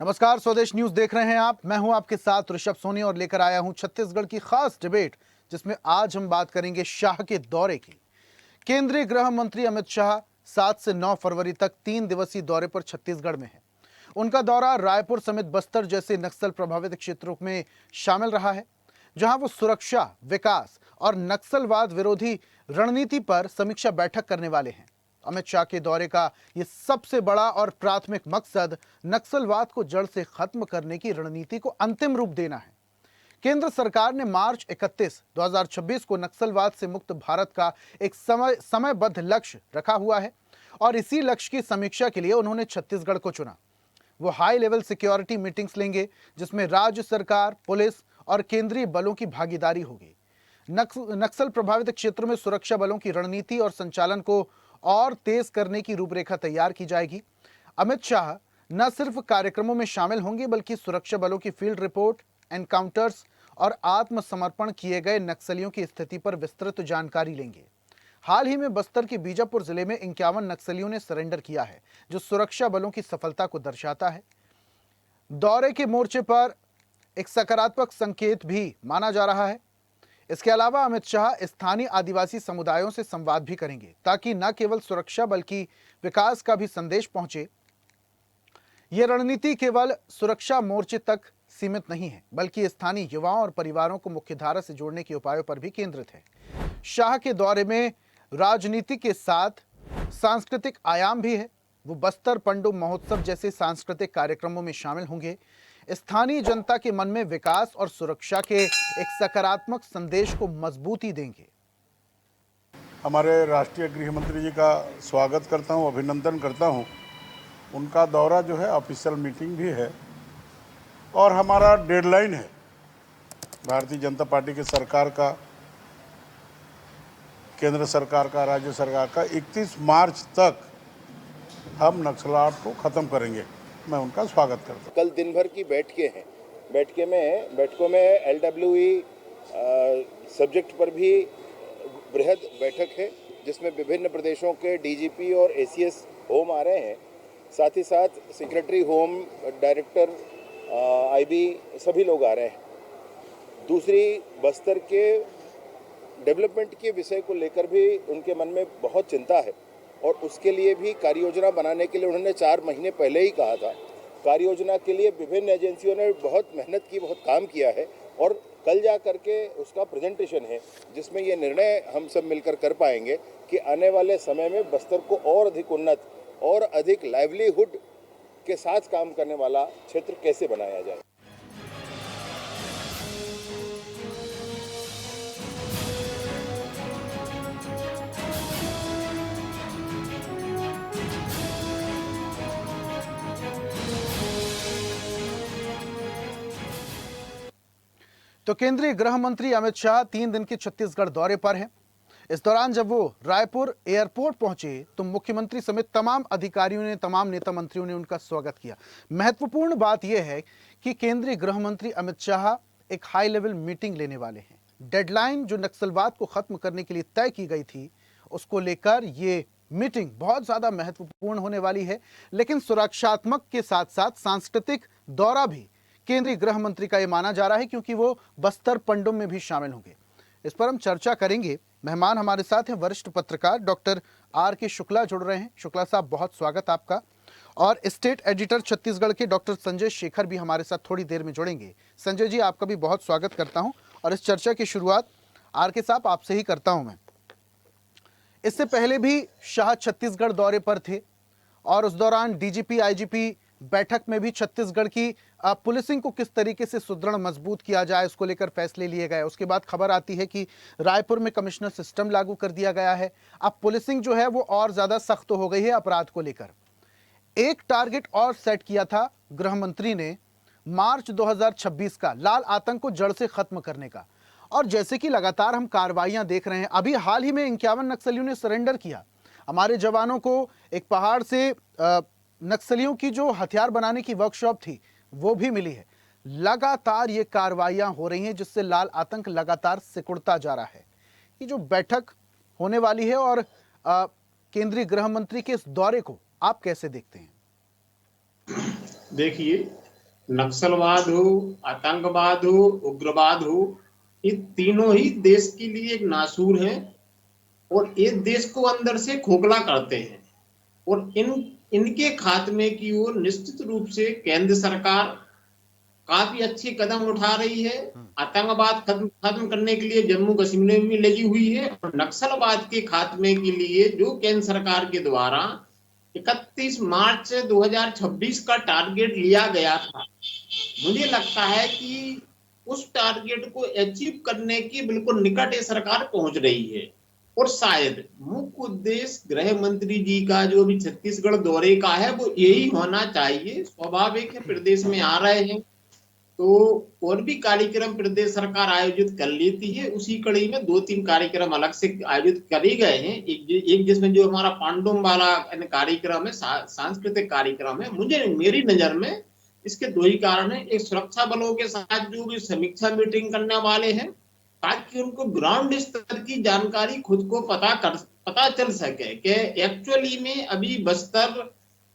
नमस्कार, स्वदेश न्यूज देख रहे हैं आप। मैं हूं आपके साथ ऋषभ सोनी और लेकर आया हूं छत्तीसगढ़ की खास डिबेट, जिसमें आज हम बात करेंगे शाह के दौरे की। केंद्रीय गृह मंत्री अमित शाह 7 से 9 फरवरी तक 3 दिवसीय दौरे पर छत्तीसगढ़ में है। उनका दौरा रायपुर समेत बस्तर जैसे नक्सल प्रभावित क्षेत्रों में शामिल रहा है, जहां वो सुरक्षा, विकास और नक्सलवाद विरोधी रणनीति पर समीक्षा बैठक करने वाले हैं। अमित शाह के दौरे का ये सबसे बड़ा और प्राथमिक मकसद नक्सलवाद को जड़ से खत्म करने की रणनीति को अंतिम रूप देना है। केंद्र सरकार ने मार्च 31, 2026 को नक्सलवाद से मुक्त भारत का एक समयबद्ध लक्ष्य रखा हुआ है और इसी लक्ष्य की समीक्षा के लिए उन्होंने छत्तीसगढ़ को चुना। वो हाई लेवल सिक्योरिटी मीटिंग्स लेंगे, जिसमें राज्य सरकार, पुलिस और केंद्रीय बलों की भागीदारी होगी। नक्सल प्रभावित क्षेत्रों में सुरक्षा बलों की रणनीति और संचालन को और तेज करने की रूपरेखा तैयार की जाएगी। अमित शाह न सिर्फ कार्यक्रमों में शामिल होंगे, बल्कि सुरक्षा बलों की फील्ड रिपोर्ट, एनकाउंटर्स और आत्मसमर्पण किए गए नक्सलियों की स्थिति पर विस्तृत जानकारी लेंगे। हाल ही में बस्तर के बीजापुर जिले में 51 नक्सलियों ने सरेंडर किया है, जो सुरक्षा बलों की सफलता को दर्शाता है। दौरे के मोर्चे पर एक सकारात्मक संकेत भी माना जा रहा है। इसके अलावा अमित शाह स्थानीय आदिवासी समुदायों से संवाद भी करेंगे, ताकि न केवल सुरक्षा बल्कि विकास का भी संदेश पहुंचे। यह रणनीति केवल सुरक्षा मोर्चे तक सीमित नहीं है, बल्कि स्थानीय युवाओं और परिवारों को मुख्यधारा से जोड़ने के उपायों पर भी केंद्रित है। शाह के दौरे में राजनीति के साथ सांस्कृतिक आयाम भी है। वो बस्तर पंडु महोत्सव जैसे सांस्कृतिक कार्यक्रमों में शामिल होंगे। स्थानीय जनता के मन में विकास और सुरक्षा के एक सकारात्मक संदेश को मजबूती देंगे। हमारे राष्ट्रीय गृह मंत्री जी का स्वागत करता हूं, अभिनंदन करता हूं। उनका दौरा जो है ऑफिशियल मीटिंग भी है और हमारा डेडलाइन है भारतीय जनता पार्टी की सरकार का, केंद्र सरकार का, राज्य सरकार का 31 मार्च तक हम नक्सलवाद को ख़त्म करेंगे। मैं उनका स्वागत करता हूँ। कल दिन भर की बैठकें हैं। बैठकों में LWE सब्जेक्ट पर भी बृहद बैठक है, जिसमें विभिन्न प्रदेशों के DGP और ACS होम आ रहे हैं। साथ ही साथ सेक्रेटरी होम, डायरेक्टर IB सभी लोग आ रहे हैं। दूसरी, बस्तर के डेवलपमेंट के विषय को लेकर भी उनके मन में बहुत चिंता है और उसके लिए भी कार्य योजना बनाने के लिए उन्होंने 4 महीने पहले ही कहा था। कार्य योजना के लिए विभिन्न एजेंसियों ने बहुत मेहनत की, बहुत काम किया है और कल जा करके उसका प्रेजेंटेशन है, जिसमें ये निर्णय हम सब मिलकर कर पाएंगे कि आने वाले समय में बस्तर को और अधिक उन्नत और अधिक लाइवलीहुड के साथ काम करने वाला क्षेत्र कैसे बनाया जाए। तो केंद्रीय गृह मंत्री अमित शाह 3 दिन के छत्तीसगढ़ दौरे पर हैं। इस दौरान जब वो रायपुर एयरपोर्ट पहुंचे, तो मुख्यमंत्री समेत तमाम अधिकारियों ने, तमाम नेता मंत्रियों ने उनका स्वागत किया। महत्वपूर्ण बात यह है कि केंद्रीय गृह मंत्री अमित शाह एक हाई लेवल मीटिंग लेने वाले हैं। डेडलाइन जो नक्सलवाद को खत्म करने के लिए तय की गई थी, उसको लेकर ये मीटिंग बहुत ज्यादा महत्वपूर्ण होने वाली है। लेकिन सुरक्षात्मक के साथ साथ सांस्कृतिक दौरा भी केंद्रीय गृह मंत्री का यह माना जा रहा है, क्योंकि वो बस्तर पंडुम में भी शामिल होंगे। इस पर हम चर्चा करेंगे। मेहमान हमारे साथ हैं वरिष्ठ पत्रकार डॉक्टर RK शुक्ला जुड़ रहे हैं। शुक्ला साहब, बहुत स्वागत आपका। और स्टेट एडिटर छत्तीसगढ़ के डॉक्टर संजय शेखर भी हमारे साथ थोड़ी देर में जुड़ेंगे। संजय जी, आपका भी बहुत स्वागत करता हूं और इस चर्चा की शुरुआत RK साहब आपसे ही करता हूं मैं। इससे पहले भी शाह छत्तीसगढ़ दौरे पर थे और उस दौरान DGP IGP बैठक में भी छत्तीसगढ़ की पुलिसिंग को किस तरीके से सुदृढ़ मजबूत किया जाए, उसको लेकर फैसले लिए गए। उसके बाद खबर आती है कि रायपुर में कमिश्नर सिस्टम लागू कर दिया गया है। अब पुलिसिंग जो है वो और ज्यादा सख्त हो गई है अपराध को लेकर। एक टारगेट और सेट किया था गृह मंत्री ने मार्च 2026 का, लाल आतंक को जड़ से खत्म करने का। और जैसे कि लगातार हम कार्रवाइयां देख रहे हैं, अभी हाल ही में 51 नक्सलियों ने सरेंडर किया। हमारे जवानों को एक पहाड़ से नक्सलियों की जो हथियार बनाने की वर्कशॉप थी वो भी मिली है। लगातार ये कार्रवाइयां हो रही हैं, जिससे लाल आतंक लगातार सिकुड़ता जा रहा है। ये जो बैठक होने वाली है और केंद्रीय गृह मंत्री के इस दौरे को आप कैसे देखते हैं? देखिए, नक्सलवाद हो, आतंकवाद हो, उग्रवाद हो, ये तीनों ही देश के लिए एक नासूर है और ये देश को अंदर से खोखला करते हैं। और इनके खात्मे की ओर निश्चित रूप से केंद्र सरकार काफी अच्छे कदम उठा रही है। आतंकवाद खत्म करने के लिए जम्मू कश्मीर में लगी हुई है और नक्सलवाद के खात्मे के लिए जो केंद्र सरकार के द्वारा 31 मार्च 2026 का टारगेट लिया गया था, मुझे लगता है कि उस टारगेट को अचीव करने की बिल्कुल निकट ये सरकार पहुंच रही है। और शायद मुख्य उद्देश्य गृह मंत्री जी का जो अभी छत्तीसगढ़ दौरे का है वो यही होना चाहिए। स्वाभाविक है, प्रदेश में आ रहे हैं तो और भी कार्यक्रम प्रदेश सरकार आयोजित कर लेती है। उसी कड़ी में 2-3 कार्यक्रम अलग से आयोजित करे गए हैं। एक जिसमें जो हमारा पांडुम वाला कार्यक्रम है, सांस्कृतिक कार्यक्रम है। मुझे मेरी नजर में इसके दो ही कारण है। एक, सुरक्षा बलों के साथ जो भी समीक्षा मीटिंग करने वाले हैं ताकि उनको ग्राउंड स्तर की जानकारी खुद को पता चल सके कि एक्चुअली में अभी बस्तर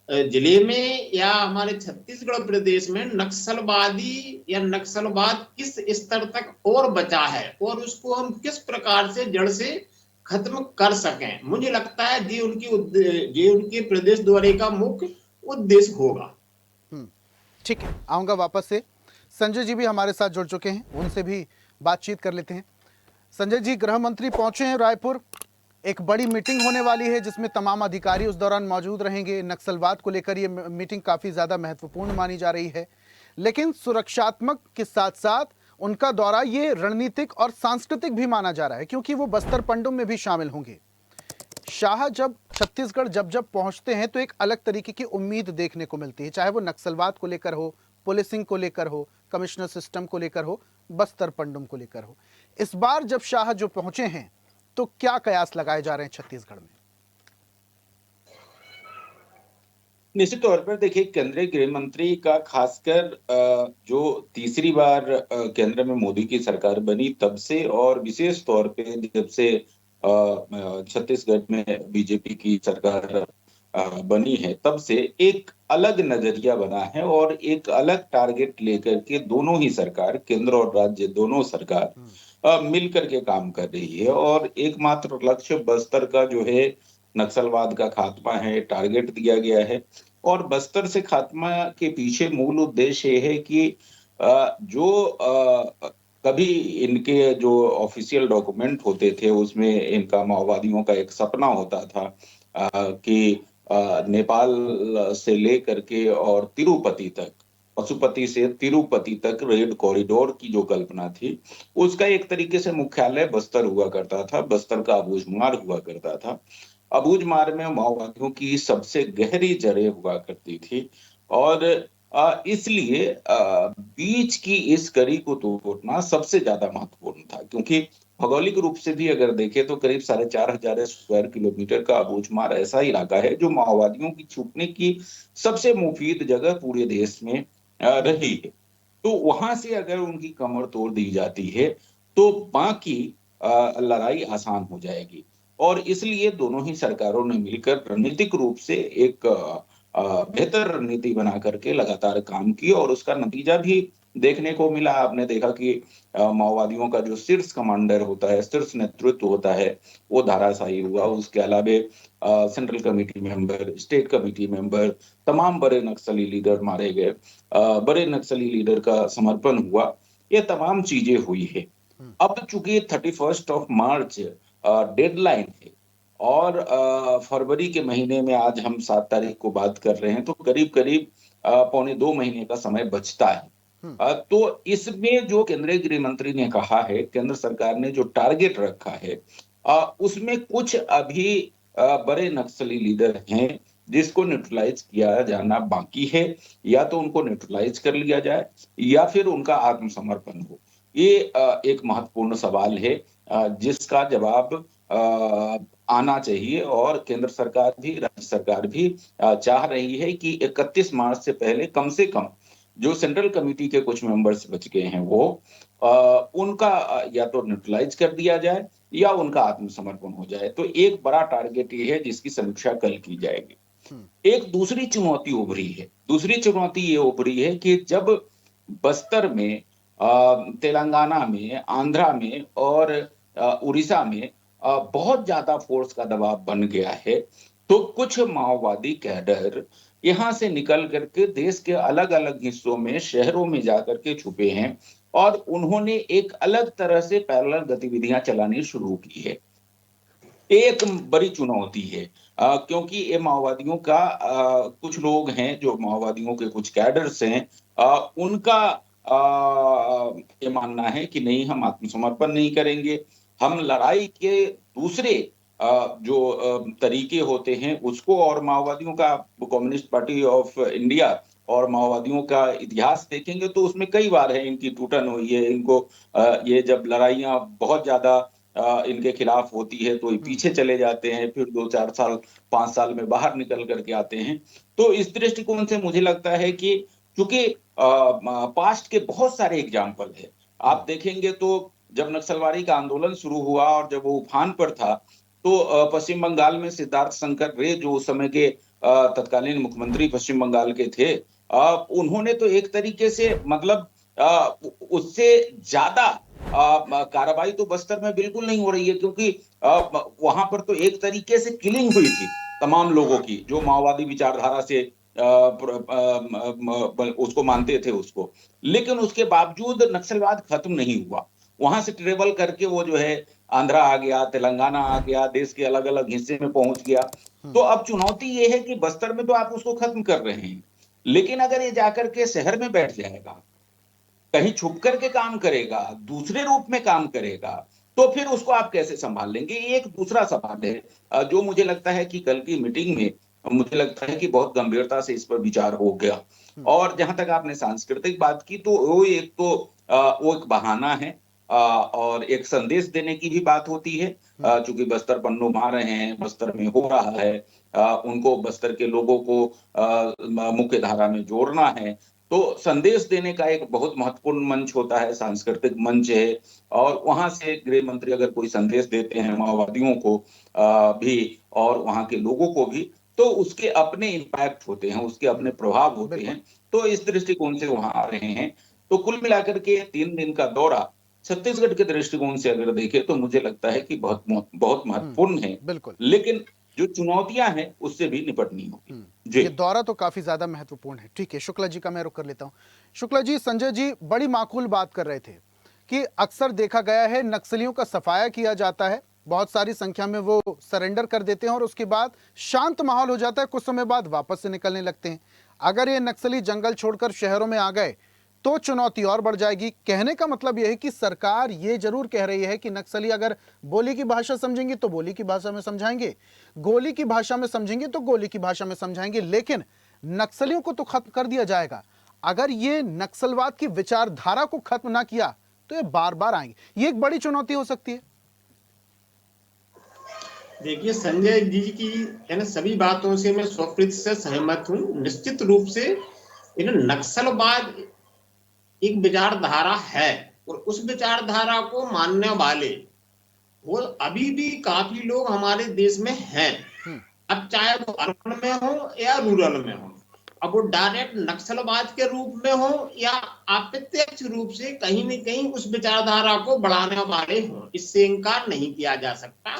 जिले में या हमारे छत्तीसगढ़ प्रदेश में नक्सलवादी या नक्सलवाद किस स्तर तक और बचा है और उसको हम किस प्रकार से जड़ से खत्म कर सकें। मुझे लगता है ये उनके प्रदेश दौरे का मुख्य उद्देश्य होगा। ठीक है, आऊंगा वापस से। संजय जी भी हमारे साथ जुड़ चुके हैं, उनसे भी बातचीत कर लेते हैं। संजय जी, गृह मंत्री पहुंचे हैं रायपुर, एक बड़ी मीटिंग होने वाली है जिसमें तमाम अधिकारी उस दौरान मौजूद रहेंगे। नक्सलवाद को लेकर ये मीटिंग काफी ज्यादा महत्वपूर्ण मानी जा रही है, लेकिन सुरक्षात्मक के साथ साथ उनका दौरा ये रणनीतिक और सांस्कृतिक भी माना जा रहा है, क्योंकि वो बस्तर पंडुम में भी शामिल होंगे। शाह जब छत्तीसगढ़ जब पहुंचते हैं तो एक अलग तरीके की उम्मीद देखने को मिलती है, चाहे वो नक्सलवाद को लेकर हो, पुलिसिंग को लेकर हो, कमिश्नर सिस्टम को लेकर हो, बस्तर पंडुम को लेकर हो। इस बार जब शाह जो पहुंचे हैं तो क्या कयास लगाए जा रहे हैं छत्तीसगढ़ में? निश्चित तौर पर देखिए, केंद्रीय गृह मंत्री का खासकर जो तीसरी बार केंद्र में मोदी की सरकार बनी तब से, और विशेष तौर पे जब से छत्तीसगढ़ में बीजेपी की सरकार बनी है तब से एक अलग नजरिया बना है और एक अलग टारगेट लेकर के दोनों ही सरकार, केंद्र और राज्य दोनों सरकार मिलकर के काम कर रही है। और एकमात्र लक्ष्य बस्तर का जो है नक्सलवाद का खात्मा है, टारगेट दिया गया है। और बस्तर से खात्मा के पीछे मूल उद्देश्य ये है कि जो कभी इनके जो ऑफिशियल डॉक्यूमेंट होते थे उसमें इनका माओवादियों का एक सपना होता था कि नेपाल से लेकर के और तिरुपति तक, पशुपति से तिरुपति तक रेड कॉरिडोर की जो कल्पना थी उसका एक तरीके से मुख्यालय बस्तर हुआ करता था। बस्तर का अबूझमार हुआ करता था। अबूझमार में माओवादियों की सबसे गहरी जड़ें हुआ करती थी और इसलिए बीच की इस कड़ी को तोड़ना सबसे ज्यादा महत्वपूर्ण था, क्योंकि भौगोलिक रूप से भी अगर देखें तो करीब 4,500 स्क्वायर किलोमीटर का अबूझमार ऐसा इलाका है जो माओवादियों की छुपने की सबसे मुफीद जगह पूरे देश में रही है। तो वहां से अगर उनकी कमर तोड़ दी जाती है तो बाकी लड़ाई आसान हो जाएगी। और इसलिए दोनों ही सरकारों ने मिलकर रणनीतिक रूप से एक बेहतर रणनीति बना करके लगातार काम की और उसका नतीजा भी देखने को मिला। आपने देखा कि माओवादियों का जो शीर्ष कमांडर होता है, शीर्ष नेतृत्व होता है, वो धराशायी हुआ। उसके अलावे central committee member, state committee member, तमाम बड़े नक्सली लीडर मारे गए, बड़े नक्सली लीडर का समर्पण हुआ। ये तमाम चीजें हुई है। अब चूंकि 31 मार्च डेडलाइन है और फरवरी के महीने में आज हम 7 तारीख को बात कर रहे हैं, तो करीब करीब 1.25 महीने का समय बचता है। तो इसमें जो केंद्रीय गृह मंत्री ने कहा है, केंद्र सरकार ने जो टारगेट रखा है, उसमें कुछ अभी बड़े नक्सली लीडर हैं जिसको न्यूट्रलाइज किया जाना बाकी है। या तो उनको न्यूट्रलाइज कर लिया जाए या फिर उनका आत्मसमर्पण हो। ये एक महत्वपूर्ण सवाल है जिसका जवाब आना चाहिए और केंद्र सरकार भी, राज्य सरकार भी चाह रही है कि 31 मार्च से पहले कम से कम जो सेंट्रल कमेटी के कुछ मेंबर्स बच गए हैं वो उनका या तो न्यूट्रलाइज कर दिया जाए या उनका आत्मसमर्पण हो जाए। तो एक बड़ा टारगेट ये है जिसकी समीक्षा कल की जाएगी। एक दूसरी चुनौती उभरी है। दूसरी चुनौती ये उभरी है कि जब बस्तर में, तेलंगाना में, आंध्रा में और उड़ीसा में बहुत ज्यादा फोर्स का दबाव बन गया है, तो कुछ माओवादी कैडर यहां से निकल करके देश के अलग अलग हिस्सों में, शहरों में जाकर के छुपे हैं और उन्होंने एक अलग तरह से पैरेलल गतिविधियां चलानी शुरू की है। एक बड़ी चुनौती है, क्योंकि ये माओवादियों का कुछ लोग हैं जो माओवादियों के कुछ कैडर्स हैं, उनका ये मानना है कि नहीं, हम आत्मसमर्पण नहीं करेंगे, हम लड़ाई के दूसरे जो तरीके होते हैं उसको, और माओवादियों का, कम्युनिस्ट पार्टी ऑफ इंडिया और माओवादियों का इतिहास देखेंगे तो उसमें कई बार है इनकी टूटन हुई है। इनको ये जब लड़ाइयां बहुत ज्यादा इनके खिलाफ होती है तो ये पीछे चले जाते हैं, फिर 2-4 साल 5 साल में बाहर निकल करके आते हैं। तो इस दृष्टिकोण से मुझे लगता है कि चूंकि पास्ट के बहुत सारे एग्जाम्पल है, आप देखेंगे तो जब नक्सलवादी का आंदोलन शुरू हुआ और जब वो उफान पर था तो पश्चिम बंगाल में सिद्धार्थ शंकर रे, जो उस समय के तत्कालीन मुख्यमंत्री पश्चिम बंगाल के थे, उन्होंने तो एक तरीके से मतलब उससे ज्यादा कार्रवाई तो बस्तर में बिल्कुल नहीं हो रही है, क्योंकि वहां पर तो एक तरीके से किलिंग हुई थी तमाम लोगों की जो माओवादी विचारधारा से उसको मानते थे उसको, लेकिन उसके बावजूद नक्सलवाद खत्म नहीं हुआ। वहां से ट्रेवल करके वो जो है आंध्रा आ गया, तेलंगाना आ गया, देश के अलग अलग हिस्से में पहुंच गया। तो अब चुनौती ये है कि बस्तर में तो आप उसको खत्म कर रहे हैं, लेकिन अगर ये जाकर के शहर में बैठ जाएगा, कहीं छुप करके काम करेगा, दूसरे रूप में काम करेगा, तो फिर उसको आप कैसे संभाल लेंगे? ये एक दूसरा सवाल है जो मुझे लगता है कि कल की मीटिंग में मुझे लगता है कि बहुत गंभीरता से इस पर विचार हो गया। और जहां तक आपने सांस्कृतिक बात की, तो वो एक तो वो एक बहाना है और एक संदेश देने की भी बात होती है, चूंकि बस्तर पन्नू मार रहे हैं, बस्तर में हो रहा है, उनको बस्तर के लोगों को मुख्य धारा में जोड़ना है, तो संदेश देने का एक बहुत महत्वपूर्ण मंच होता है, सांस्कृतिक मंच है। और वहां से गृह मंत्री अगर कोई संदेश देते हैं माओवादियों को भी और वहां के लोगों को भी, तो उसके अपने इम्पैक्ट होते हैं, उसके अपने प्रभाव होते हैं। तो इस दृष्टिकोण से वहां आ रहे हैं। तो कुल मिलाकर के 3 दिन का दौरा छत्तीसगढ़ के दृष्टिकोण से अगर देखें तो मुझे लगता है कि बहुत महत्वपूर्ण है, बिल्कुल। लेकिन जो चुनौतियां हैं उससे भी निपटनी होगी। जी, ये दौरा तो काफी ज्यादा महत्वपूर्ण है। ठीक है, शुक्ला जी का मैं रुख कर लेता हूं। शुक्ला जी, संजय जी बड़ी माकूल बात कर रहे थे कि अक्सर देखा गया है नक्सलियों का सफाया किया जाता है, बहुत सारी संख्या में वो सरेंडर कर देते हैं और उसके बाद शांत माहौल हो जाता है, कुछ समय बाद वापस से निकलने लगते हैं। अगर ये नक्सली जंगल छोड़कर शहरों में आ गए तो चुनौती और बढ़ जाएगी। कहने का मतलब यह है कि सरकार ये जरूर कह रही है कि नक्सली अगर बोली की भाषा समझेंगे तो बोली की भाषा में समझाएंगे, गोली की भाषा में समझेंगे तो गोली की भाषा में समझाएंगे, लेकिन नक्सलियों को तो खत्म कर दिया जाएगा। अगर ये नक्सलवाद की विचारधारा को खत्म ना किया तो ये बार बार आएंगे। ये एक बड़ी चुनौती हो सकती है। देखिए, संजय जी की है ना सभी बातों से मैं 100% सहमत हूँ। निश्चित रूप से नक्सलवाद एक विचारधारा है और उस विचारधारा को मानने वाले वो अभी भी काफी लोग हमारे देश में हैं। अब चाहे वो अर्बन में हो या रूरल में हो, अब वो डायरेक्ट नक्सलवाद के रूप में हो या अप्रत्यक्ष रूप से कहीं न कहीं उस विचारधारा को बढ़ाने वाले हो, इससे इनकार नहीं किया जा सकता।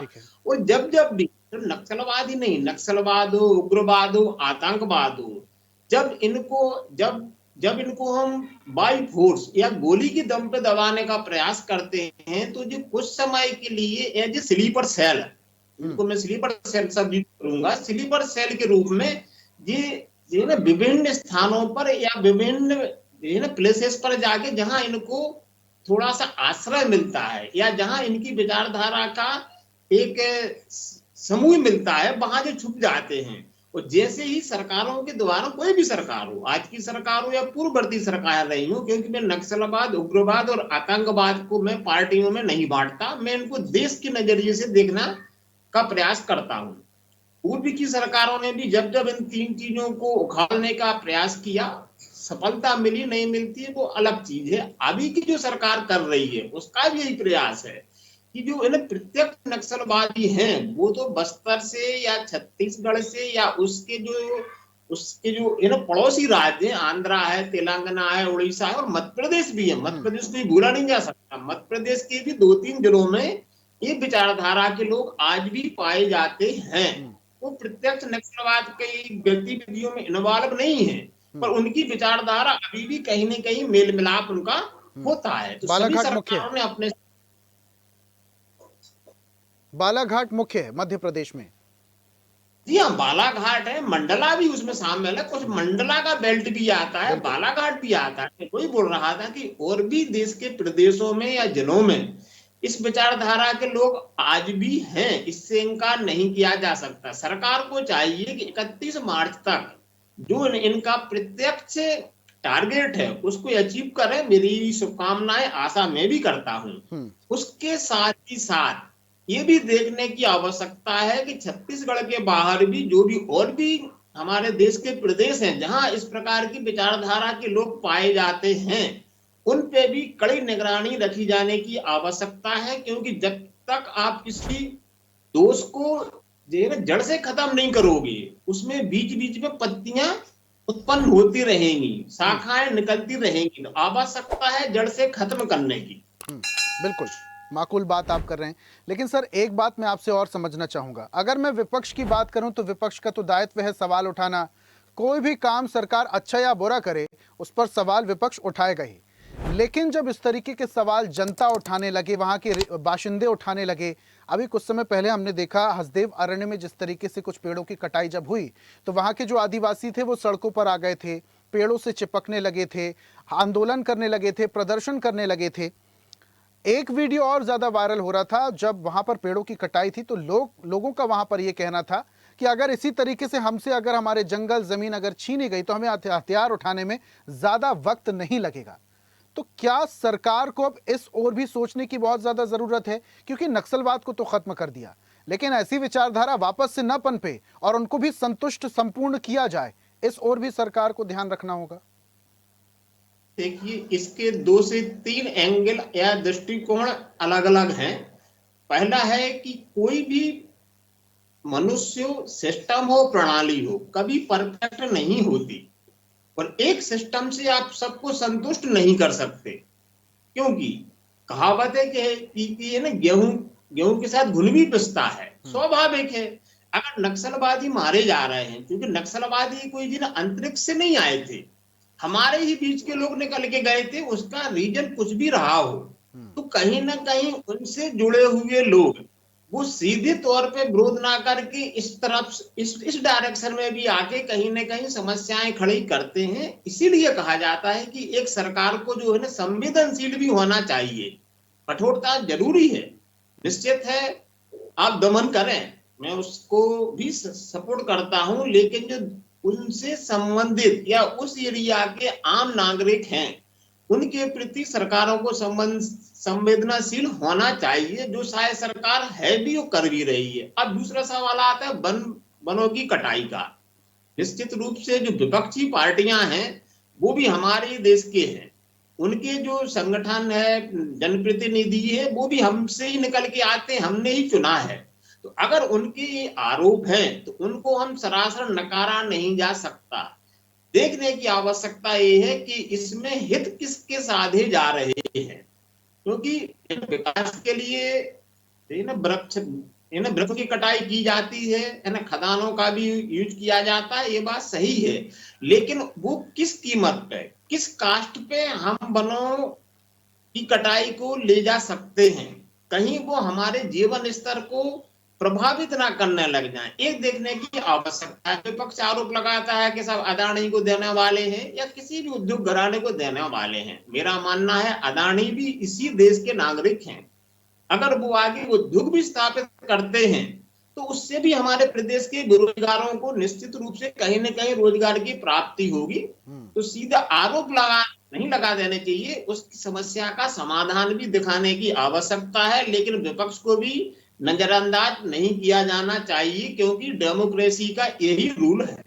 और जब जब भी नक्सलवाद ही नहीं, नक्सलवाद हो, उग्रवाद हो, आतंकवाद हो, जब इनको हम बाई फोर्स या गोली के दम पे दबाने का प्रयास करते हैं तो जो कुछ समय के लिए एज ए स्लीपर सेल, इनको मैं स्लीपर सेल शब्द करूंगा, स्लीपर सेल के रूप में ये ना विभिन्न स्थानों पर या विभिन्न प्लेसेस पर जाके जहां इनको थोड़ा सा आश्रय मिलता है या जहां इनकी विचारधारा का एक समूह मिलता है, वहां जो छुप जाते हैं। और जैसे ही सरकारों के द्वारा, कोई भी सरकार हो, आज की सरकार हो या पूर्ववर्ती सरकार रही हो, क्योंकि मैं नक्सलवाद, उग्रवाद और आतंकवाद को मैं पार्टियों में नहीं बांटता, मैं इनको देश के नजरिए से देखना का प्रयास करता हूं। पूर्व की सरकारों ने भी जब जब इन 3 चीजों को उखाड़ने का प्रयास किया, सफलता मिली नहीं मिलती वो अलग चीज है। अभी की जो सरकार कर रही है उसका भी यही प्रयास है कि जो है ना प्रत्यक्ष नक्सलवादी हैं वो तो बस्तर से या छत्तीसगढ़ से या उसके जो है ना पड़ोसी राज्य हैं, आंध्रा है, तेलंगाना है, उड़ीसा है और मध्य प्रदेश भी है। मध्य प्रदेश को भूला नहीं जा सकता। मध्य प्रदेश के भी 2-3 जिलों में ये विचारधारा के लोग आज भी पाए जाते हैं। वो प्रत्यक्ष नक्सलवाद की गतिविधियों में इन्वॉल्व नहीं है, पर उनकी विचारधारा अभी भी कहीं न कहीं मेल मिलाप उनका होता है। तो सभी बालाघाट मुख्य है, सरकारों ने अपने बालाघाट मुख्य है मध्य प्रदेश में। जी हाँ, बालाघाट है, मंडला भी उसमें शामिल है, कुछ मंडला का बेल्ट भी आता है, बिल्कुल। बालाघाट भी आता है। वही बोल रहा था कि और भी देश के प्रदेशों में या जिलों में इस विचारधारा के लोग आज भी हैं, इससे इनकार नहीं किया जा सकता। सरकार को चाहिए कि 31 मार्च तक जो इनका प्रत्यक्ष टारगेट है उसको अचीव करें। मेरी शुभकामनाएं, आशा मैं भी करता हूं। उसके साथ ही साथ ये भी देखने की आवश्यकता है कि छत्तीसगढ़ के बाहर भी जो भी और भी हमारे देश के प्रदेश हैं जहां इस प्रकार की विचारधारा के लोग पाए जाते हैं, उन पे भी कड़ी निगरानी रखी जाने की आवश्यकता है। क्योंकि जब तक आप किसी दोष को जो है ना जड़ से खत्म नहीं करोगे, उसमें बीच बीच में पत्तियां उत्पन्न होती रहेंगी, शाखाएं निकलती रहेंगी। तो आवश्यकता है जड़ से खत्म करने की। बिल्कुल माकूल बात आप कर रहे हैं, लेकिन सर एक बात मैं आपसे और समझना चाहूंगा। अगर मैं विपक्ष की बात करूं तो विपक्ष का तो दायित्व है सवाल उठाना। कोई भी काम सरकार अच्छा या बुरा करे उस पर सवाल विपक्ष उठाएगा ही, लेकिन जब इस तरीके के सवाल जनता उठाने लगे, वहां के बाशिंदे उठाने लगे, अभी कुछ समय पहले हमने देखा हसदेव अरण्य में जिस तरीके से कुछ पेड़ों की कटाई जब हुई तो वहां के जो आदिवासी थे वो सड़कों पर आ गए थे, पेड़ों से चिपकने लगे थे, आंदोलन करने लगे थे, प्रदर्शन करने लगे थे। एक वीडियो और ज्यादा वायरल हो रहा था जब वहां पर पेड़ों की कटाई थी तो लोगों का वहां पर यह कहना था कि अगर इसी तरीके से हमसे अगर हमारे जंगल जमीन अगर छीनी गई तो हमें हथियार उठाने में ज्यादा वक्त नहीं लगेगा। तो क्या सरकार को अब इस ओर भी सोचने की बहुत ज्यादा जरूरत है, क्योंकि नक्सलवाद को तो खत्म कर दिया, लेकिन ऐसी विचारधारा वापस से न पनपे और उनको भी संतुष्ट संपूर्ण किया जाए, इस ओर भी सरकार को ध्यान रखना होगा। देखिए, इसके 2 से 3 एंगल या दृष्टिकोण अलग अलग हैं। पहला है कि कोई भी मनुष्य हो, सिस्टम हो, प्रणाली हो, कभी परफेक्ट नहीं होती और एक सिस्टम से आप सबको संतुष्ट नहीं कर सकते। क्योंकि कहावत है कि है ना, गेहूं के साथ घुन भी पिसता है, स्वाभाविक है। अगर नक्सलवादी मारे जा रहे हैं, क्योंकि नक्सलवादी कोई दिन अंतरिक्ष से नहीं आए थे, हमारे ही बीच के लोग निकल के गए थे, उसका रीजन कुछ भी रहा हो, तो कहीं ना कहीं उनसे जुड़े हुए लोग वो सीधे तौर पे विरोध ना करके इस तरफ इस डायरेक्शन में भी आके कहीं ना कहीं समस्याएं खड़ी करते हैं। इसीलिए कहा जाता है कि एक सरकार को जो है ना संवेदनशील भी होना चाहिए, कठोरता जरूरी है, निश्चित है। आप दमन करें, मैं उसको भी सपोर्ट करता हूं, लेकिन जो उनसे संबंधित या उस एरिया के आम नागरिक हैं उनके प्रति सरकारों को संवेदनाशील होना चाहिए, जो शायद सरकार है भी वो कर भी रही है। अब दूसरा सवाल आता है वनों की कटाई का। निश्चित रूप से जो विपक्षी पार्टियां हैं वो भी हमारे देश के हैं, उनके जो संगठन है, जनप्रतिनिधि है, वो भी हमसे ही निकल के आते हैं, हमने ही चुना है। तो अगर उनके ये आरोप हैं तो उनको हम सरासर नकारा नहीं जा सकता। देखने की आवश्यकता ये है कि इसमें हित किसके साधे जा रहे हैं, क्योंकि विकास के लिए वृक्ष की कटाई की जाती है ना, खदानों का भी यूज किया जाता है, ये बात सही है, लेकिन वो किस कीमत पे, किस कास्ट पे हम वनों की कटाई को ले जा सकते हैं, कहीं वो हमारे जीवन स्तर को प्रभावित ना करने लग जाए। एक देखने की आवश्यकता है। विपक्ष आरोप लगाता है कि सब अदानी को देने वाले हैं या किसी भी उद्योग घराने को देने वाले हैं। मेरा मानना है अदानी भी इसी देश के नागरिक हैं। अगर वो आगे उद्योग भी स्थापित करते हैं तो उससे भी हमारे प्रदेश के बेरोजगारों को निश्चित रूप से कहीं ना कहीं रोजगार की प्राप्ति होगी। तो सीधा आरोप नहीं लगा देने चाहिए, उस समस्या का समाधान भी दिखाने की आवश्यकता है, लेकिन विपक्ष को भी नजरअंदाज नहीं किया जाना चाहिए, क्योंकि डेमोक्रेसी का यही रूल है।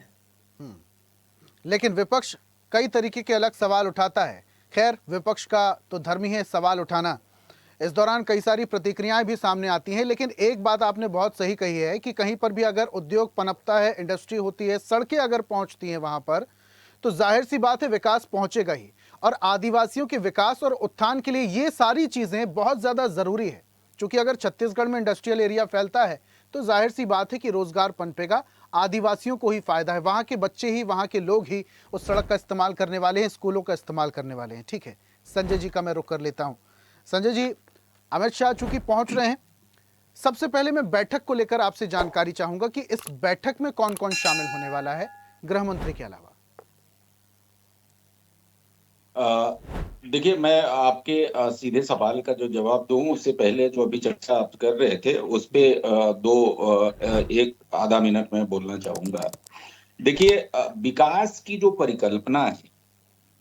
लेकिन विपक्ष कई तरीके के अलग सवाल उठाता है। खैर, विपक्ष का तो धर्म ही है सवाल उठाना। इस दौरान कई सारी प्रतिक्रियाएं भी सामने आती हैं, लेकिन एक बात आपने बहुत सही कही है कि कहीं पर भी अगर उद्योग पनपता है, इंडस्ट्री होती है, सड़कें अगर पहुंचती हैं वहां पर, तो जाहिर सी बात है विकास पहुंचेगा ही। और आदिवासियों के विकास और उत्थान के लिए ये सारी चीजें बहुत ज्यादा जरूरी है, क्योंकि अगर छत्तीसगढ़ में इंडस्ट्रियल एरिया फैलता है तो जाहिर सी बात है कि रोजगार पनपेगा, आदिवासियों को ही फायदा है, वहां के बच्चे ही, वहां के लोग ही उस सड़क का इस्तेमाल करने वाले हैं, स्कूलों का इस्तेमाल करने वाले हैं। ठीक है, संजय जी का मैं रुख कर लेता हूं। संजय जी, अमित शाह चूंकि पहुंच रहे हैं, सबसे पहले मैं बैठक को लेकर आपसे जानकारी चाहूंगा कि इस बैठक में कौन कौन शामिल होने वाला है, गृह मंत्री के अलावा। देखिए, मैं आपके सीधे सवाल का जो जवाब दूं उससे पहले जो अभी चर्चा आप कर रहे थे उस पे एक आधा मिनट में बोलना चाहूंगा। देखिए, विकास की जो परिकल्पना है,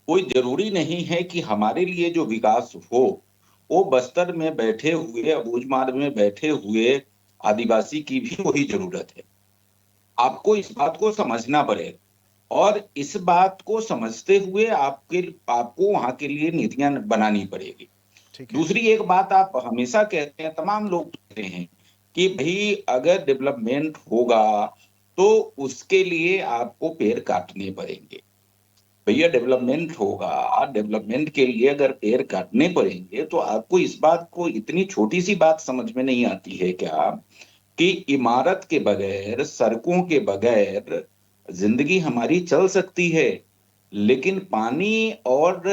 कोई जरूरी नहीं है कि हमारे लिए जो विकास हो वो बस्तर में बैठे हुए, अबूझमाड़ में बैठे हुए आदिवासी की भी वही जरूरत है। आपको इस बात को समझना पड़ेगा और इस बात को समझते हुए आपको वहां के लिए नीतियां बनानी पड़ेगी। दूसरी एक बात आप हमेशा कहते हैं, तमाम लोग कहते हैं कि भाई अगर डेवलपमेंट होगा तो उसके लिए आपको पेड़ काटने पड़ेंगे। भैया, डेवलपमेंट होगा, डेवलपमेंट के लिए अगर पेड़ काटने पड़ेंगे तो आपको इस बात को, इतनी छोटी सी बात समझ में नहीं आती है क्या कि इमारत के बगैर, सड़कों के बगैर जिंदगी हमारी चल सकती है, लेकिन पानी और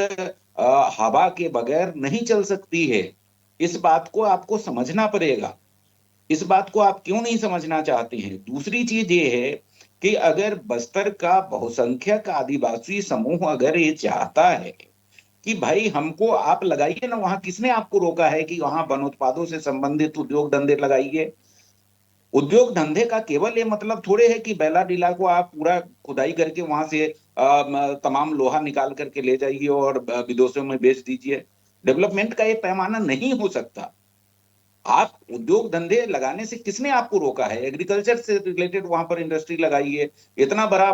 हवा के बगैर नहीं चल सकती है। इस बात को आपको समझना पड़ेगा। इस बात को आप क्यों नहीं समझना चाहते हैं? दूसरी चीज ये है कि अगर बस्तर का बहुसंख्यक आदिवासी समूह अगर ये चाहता है कि भाई हमको आप लगाइए ना, वहां किसने आपको रोका है कि वहां वन उत्पादों से संबंधित उद्योग धंधे लगाइए? उद्योग धंधे का केवल ये मतलब थोड़े है कि बेला डीला को आप पूरा खुदाई करके वहां से तमाम लोहा निकाल करके ले जाइए और विदेशों में बेच दीजिए। डेवलपमेंट का ये पैमाना नहीं हो सकता। आप उद्योग धंधे लगाने से किसने आपको रोका है? एग्रीकल्चर से रिलेटेड वहां पर इंडस्ट्री लगाइए। इतना बड़ा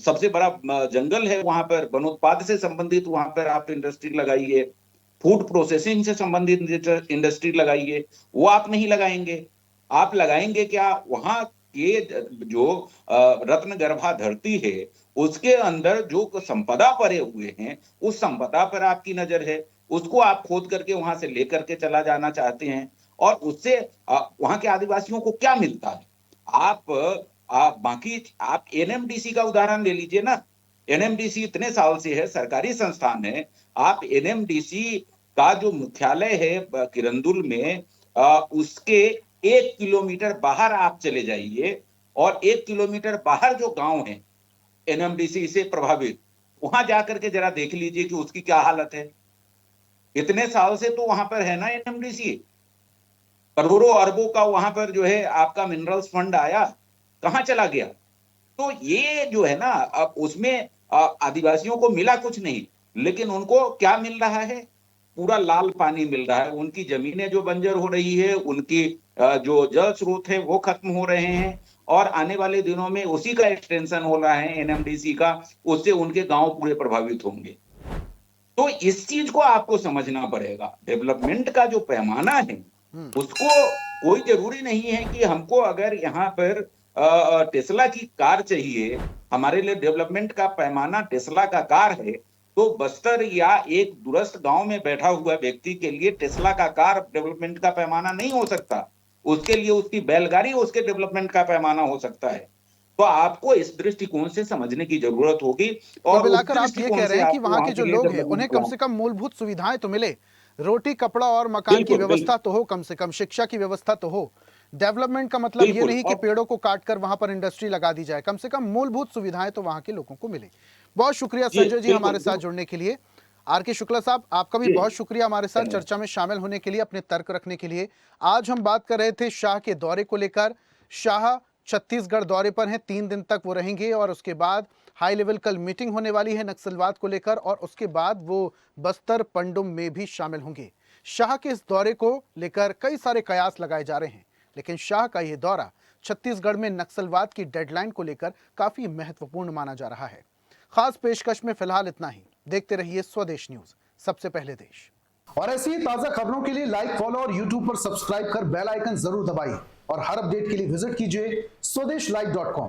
सबसे बड़ा जंगल है वहां पर, वनोत्पाद से संबंधित वहां पर आप इंडस्ट्री लगाइए। फूड प्रोसेसिंग से संबंधित इंडस्ट्री लगाइए। वो आप नहीं लगाएंगे। आप लगाएंगे क्या? वहां के जो रत्न गर्भा धरती है उसके अंदर जो संपदा पड़े हुए हैं, उस संपदा पर आपकी नजर है, उसको आप खोद करके वहां से लेकर के चला जाना चाहते हैं। और उससे वहां के आदिवासियों को क्या मिलता है? बाकी आप एनएमडीसी का उदाहरण ले लीजिए ना। एनएमडीसी इतने साल से है, सरकारी संस्थान है। आप एनएमडीसी का जो मुख्यालय है किरंदुल में, उसके 1 किलोमीटर बाहर आप चले जाइए और 1 किलोमीटर बाहर जो गांव है एनएमडीसी से प्रभावित, वहां जाकर के जरा देख लीजिए कि उसकी क्या हालत है। इतने साल से तो वहां पर है ना एनएमडीसी, करोड़ों अरबों का वहां पर जो है आपका मिनरल्स फंड आया, कहां चला गया? तो ये जो है ना, अब उसमें आदिवासियों को मिला कुछ नहीं, लेकिन उनको क्या मिल रहा है? पूरा लाल पानी मिल रहा है। उनकी जमीनें जो बंजर हो रही है, उनकी जो जल स्रोत है वो खत्म हो रहे हैं और आने वाले दिनों में उसी का एक्सटेंशन हो रहा है एनएमडीसी का, उससे उनके गांव पूरे प्रभावित होंगे। तो इस चीज को आपको समझना पड़ेगा। डेवलपमेंट का जो पैमाना है उसको, कोई जरूरी नहीं है कि हमको अगर यहाँ पर टेस्ला की कार चाहिए, हमारे लिए डेवलपमेंट का पैमाना टेस्ला का कार है, तो बस्तर या एक दूरस्थ गांव में बैठा हुआ व्यक्ति के लिए टेस्ला का कार डेवलपमेंट का पैमाना नहीं हो सकता। उसके लिए उसकी बैलगाड़ी उसके डेवलपमेंट का पैमाना हो सकता है। तो आपको इस दृष्टिकोण से समझने की जरूरत होगी। और मिलाकर आप ये कह रहे हैं कि वहां के जो लोग हैं उन्हें कम से कम मूलभूत सुविधाएं तो मिले, रोटी कपड़ा और मकान की व्यवस्था तो हो, कम से कम शिक्षा की व्यवस्था तो हो। डेवलपमेंट का मतलब ये नहीं कि पेड़ों को काटकर वहां पर इंडस्ट्री लगा दी जाए, कम से कम मूलभूत सुविधाएं तो वहां के लोगों को मिले। बहुत शुक्रिया संजय जी हमारे साथ जुड़ने के लिए। आर के शुक्ला साहब, आपका भी बहुत शुक्रिया हमारे साथ चर्चा में शामिल होने के लिए, अपने तर्क रखने के लिए। आज हम बात कर रहे थे शाह के दौरे को लेकर। शाह छत्तीसगढ़ दौरे पर हैं, 3 दिन तक वो रहेंगे और उसके बाद हाई लेवल कल मीटिंग होने वाली है नक्सलवाद को लेकर और उसके बाद वो बस्तर पंडुम में भी शामिल होंगे। शाह के इस दौरे को लेकर कई सारे कयास लगाए जा रहे हैं, लेकिन शाह का यह दौरा छत्तीसगढ़ में नक्सलवाद की डेडलाइन को लेकर काफी महत्वपूर्ण माना जा रहा है। खास पेशकश में फिलहाल इतना ही। देखते रहिए स्वदेश न्यूज, सबसे पहले देश। और ऐसी ही ताजा खबरों के लिए लाइक, फॉलो और यूट्यूब पर सब्सक्राइब कर बेल आइकन जरूर दबाइए और हर अपडेट के लिए विजिट कीजिए स्वदेशलाइव.com।